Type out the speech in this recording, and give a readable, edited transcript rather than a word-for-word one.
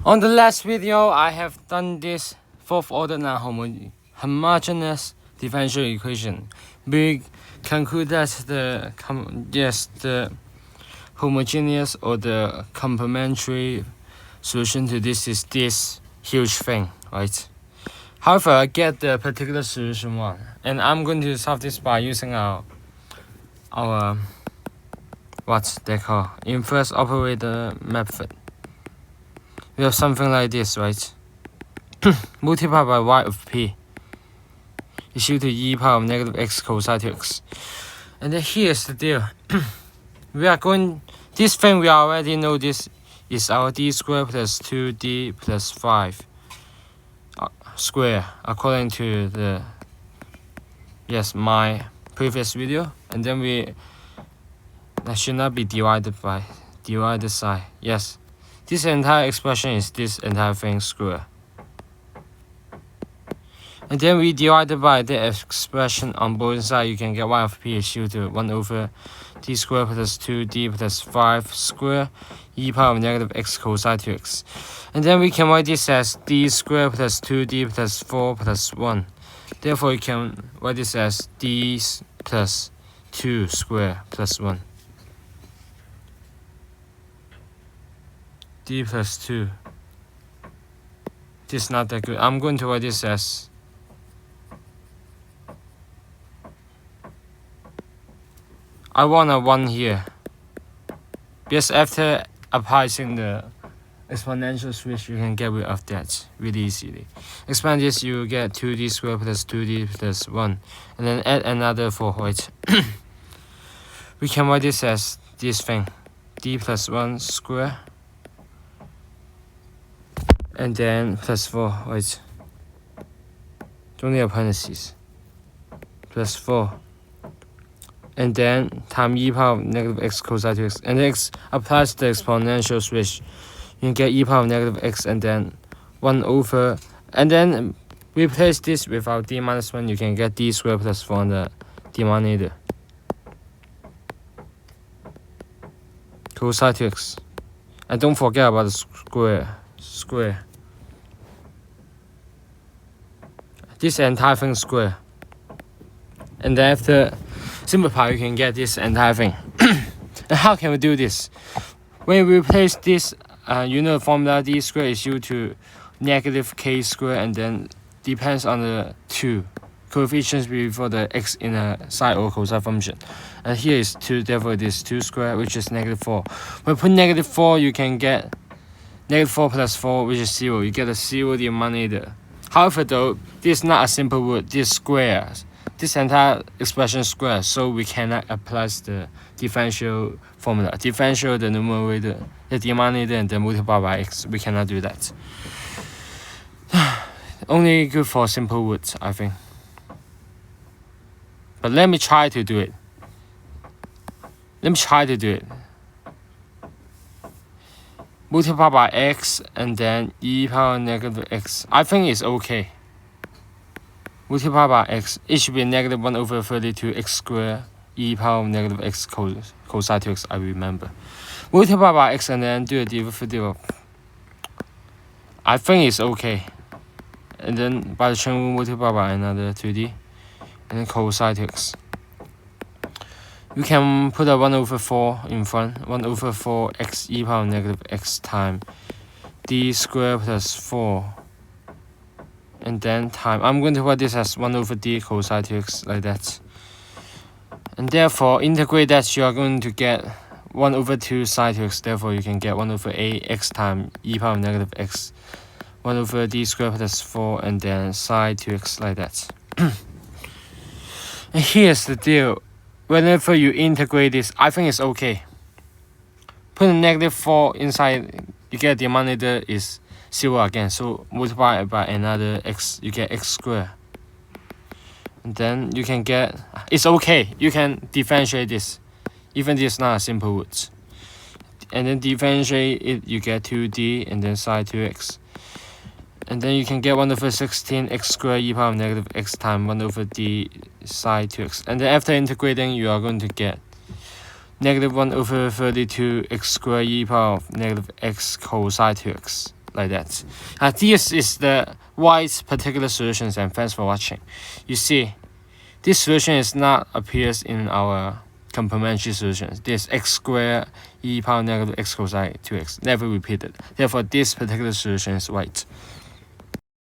On the last video, I have done this fourth order non-homogeneous differential equation. We conclude that the homogeneous or the complementary solution to this is this huge thing, right? However, I get the particular solution one, and I'm going to solve this by using our what's they call inverse operator method. We have something like this, right? Multiplied by y of p is equal to e power of negative x cosine to x. And then here's the deal. This thing we already know this is our d squared plus 2d plus 5 square according to my previous video. And then that should not be divided by divided side. Yes. This entire expression is this entire thing square. And then we divided by the expression on both sides. You can get y of p is equal to 1 over d squared plus 2d plus 5 square e power of negative x cosine to x. And then we can write this as d squared plus 2d plus 4 plus 1. Therefore, we can write this as d plus 2 square plus 1. D plus 2. This is not that good. I'm going to write this as I want a 1 here. Because after applying the exponential switch, you can get rid of that really easily. Expand this, you get 2d squared plus 2d plus 1. And then add another 4, right? We can write this as this thing. D plus 1 square. And then plus 4, right? Don't need appendices. Plus 4. And then times e power of negative x cosine to x. And x applies the exponential switch. You can get e power of negative x and then 1 over. And then replace this with our d minus 1. You can get d squared plus 4 on the denominator. Cosine to x. And don't forget about the square. This entire thing square. And then after simplify, you can get this entire thing. And how can we do this? When we replace this, the formula d squared is equal to negative k squared, and then depends on the two coefficients before the x in a sine or cosine function. And here is 2, therefore it is 2 squared, which is negative 4. When we put negative 4, you can get negative 4 plus 4, which is 0. You get a 0 denominator. However, though, this is not a simple root. This square. This entire expression is square, so we cannot apply the differential formula. Differential the numerator, the denominator, and then multiply by x. We cannot do that. Only good for simple roots, I think. But let me try to do it. Multiply by x and then e power negative x. I think it's okay. Multiply by x. It should be negative 1 over 32 x squared e power of negative x cosine to x, I remember. Multiply by x and then do a derivative. I think it's okay. And then by the chain rule, multiply by another 2d. And then cosine to x. You can put a 1 over 4 in front. 1 over 4 x e power of negative x times d squared plus 4. And then time. I'm going to write this as 1 over d cosine to x, like that. And therefore, integrate that, you are going to get 1 over 2 sine to x. Therefore, you can get 1 over a x times e power of negative x. 1 over d squared plus 4, and then sine to x, like that. And here's the deal. Whenever you integrate this, I think it's okay. Put a negative 4 inside, you get the denominator is 0 again. So multiply by another x, you get x squared. And then you can get, it's okay. You can differentiate this. Even this is not a simple root. And then differentiate it, you get 2d and then sine 2x. And then you can get 1 over 16 x squared e power of negative x times 1 over d sine 2x. And then after integrating, you are going to get negative 1 over 32 x squared e power of negative x cosine 2x. like that. This is the white particular solutions, and thanks for watching. You see, this solution is not appears in our complementary solutions. This x squared e power negative x cosine 2x never repeated. Therefore, this particular solution is white.